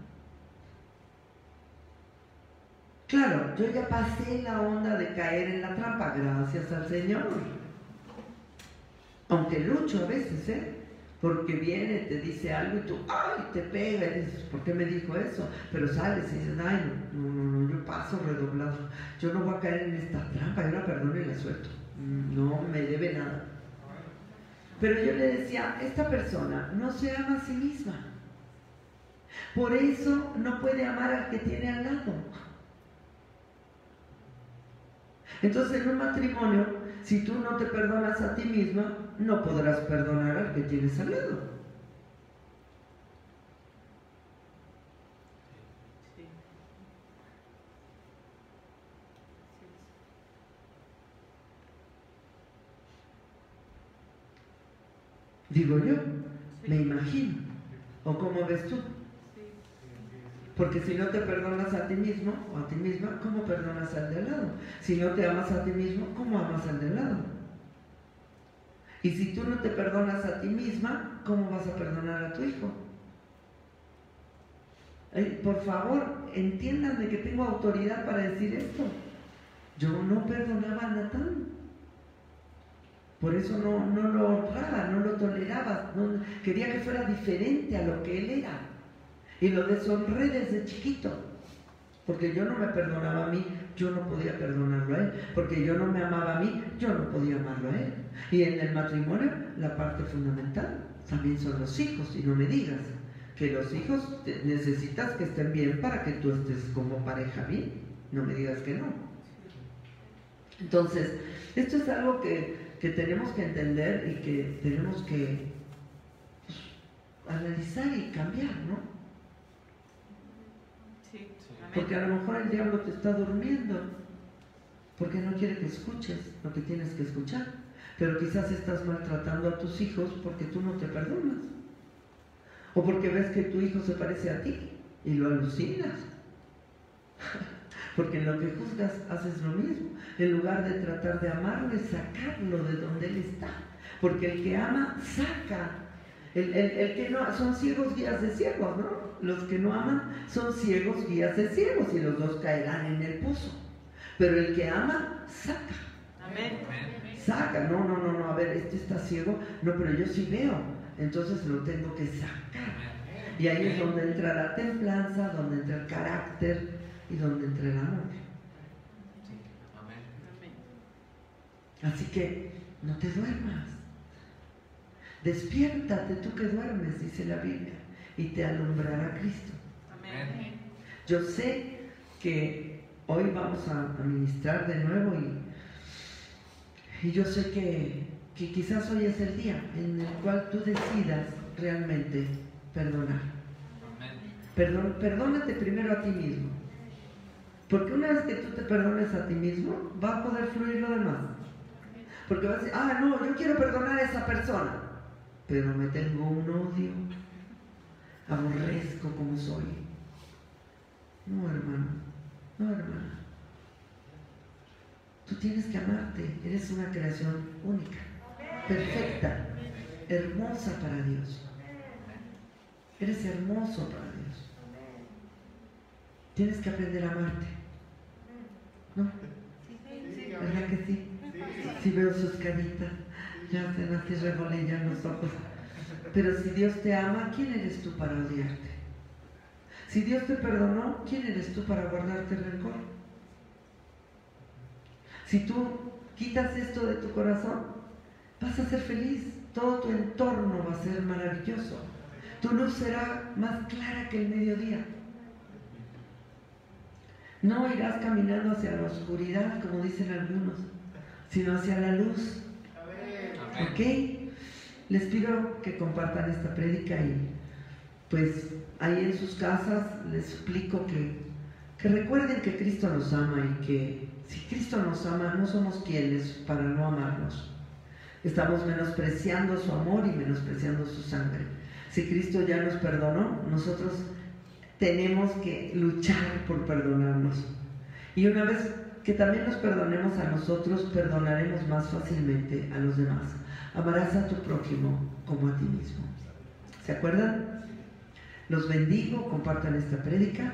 Claro, yo ya pasé la onda de caer en la trampa, gracias al Señor. Aunque lucho a veces, porque viene, te dice algo y tú, ¡ay!, te pega y dices, ¿por qué me dijo eso? Pero sales y dices, ¡ay, no, yo paso redoblado! Yo no voy a caer en esta trampa, yo la perdono y la suelto. No me debe nada. Pero yo le decía, esta persona no se ama a sí misma. Por eso no puede amar al que tiene al lado. Entonces en un matrimonio, si tú no te perdonas a ti misma, no podrás perdonar al que tienes al lado. Sí. Digo yo, Sí. me imagino. ¿O cómo ves tú? Sí. Porque si no te perdonas a ti mismo o a ti misma, ¿cómo perdonas al de al lado? Si no te amas a ti mismo, ¿cómo amas al de al lado? Y si tú no te perdonas a ti misma, ¿cómo vas a perdonar a tu hijo? Por favor, entiendan que tengo autoridad para decir esto. Yo no perdonaba a Natán. Por eso no lo honraba, no lo toleraba, quería que fuera diferente a lo que él era. Y lo deshonré desde chiquito. Porque yo no me perdonaba a mí, yo no podía perdonarlo a él. Porque yo no me amaba a mí, yo no podía amarlo a él. Y en el matrimonio, la parte fundamental también son los hijos. Y no me digas que los hijos necesitas que estén bien para que tú estés como pareja bien. No me digas que no. Entonces, esto es algo que tenemos que entender y que tenemos que analizar y cambiar, ¿no? Sí. Amén. Porque a lo mejor el diablo te está durmiendo porque no quiere que escuches lo que tienes que escuchar, pero quizás estás maltratando a tus hijos porque tú no te perdonas, o porque ves que tu hijo se parece a ti y lo alucinas. Porque en lo que juzgas haces lo mismo. En lugar de tratar de amarlo, es sacarlo de donde él está. Porque el que ama, saca. El que no, son ciegos guías de ciegos, ¿no? Los que no aman son ciegos guías de ciegos y los dos caerán en el pozo. Pero el que ama, saca. Amén. Saca, no, a ver, este está ciego, no, pero yo sí veo. Entonces lo tengo que sacar. Y ahí es donde entra la templanza, donde entra el carácter y donde entra el amor. Amén. Así que no te duermas. Despiértate tú que duermes, dice la Biblia, y te alumbrará Cristo. Amén. Yo sé que hoy vamos a ministrar de nuevo y yo sé que quizás hoy es el día en el cual tú decidas realmente perdonar. Perdónate primero a ti mismo. Porque una vez que tú te perdones a ti mismo, va a poder fluir lo demás. Porque vas a decir, no, yo quiero perdonar a esa persona, pero me tengo un odio, aborrezco como soy. No, hermano, no, hermana. Tú tienes que amarte, eres una creación única, perfecta, hermosa para Dios. Eres hermoso para Dios. Tienes que aprender a amarte. ¿No? ¿Verdad que sí? Sí veo sus caritas, ya hacen así revolillan los ojos. Pero si Dios te ama, ¿quién eres tú para odiarte? Si Dios te perdonó, ¿quién eres tú para guardarte rencor? Si tú quitas esto de tu corazón, vas a ser feliz. Todo tu entorno va a ser maravilloso. Tu luz será más clara que el mediodía. No irás caminando hacia la oscuridad, como dicen algunos, sino hacia la luz. ¿Ok? Les pido que compartan esta prédica y pues ahí en sus casas les suplico que recuerden que Cristo nos ama y que si Cristo nos ama, no somos quienes para no amarnos. Estamos menospreciando su amor y menospreciando su sangre. Si Cristo ya nos perdonó, nosotros tenemos que luchar por perdonarnos. Y una vez que también nos perdonemos a nosotros, perdonaremos más fácilmente a los demás. Amarás a tu prójimo como a ti mismo. ¿Se acuerdan? Los bendigo, compartan esta prédica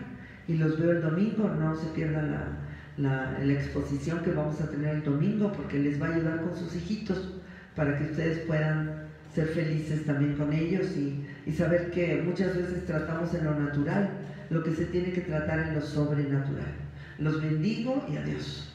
y los veo el domingo. No se pierdan la exposición que vamos a tener el domingo, porque les va a ayudar con sus hijitos para que ustedes puedan ser felices también con ellos y saber que muchas veces tratamos en lo natural lo que se tiene que tratar en lo sobrenatural. Los bendigo y adiós.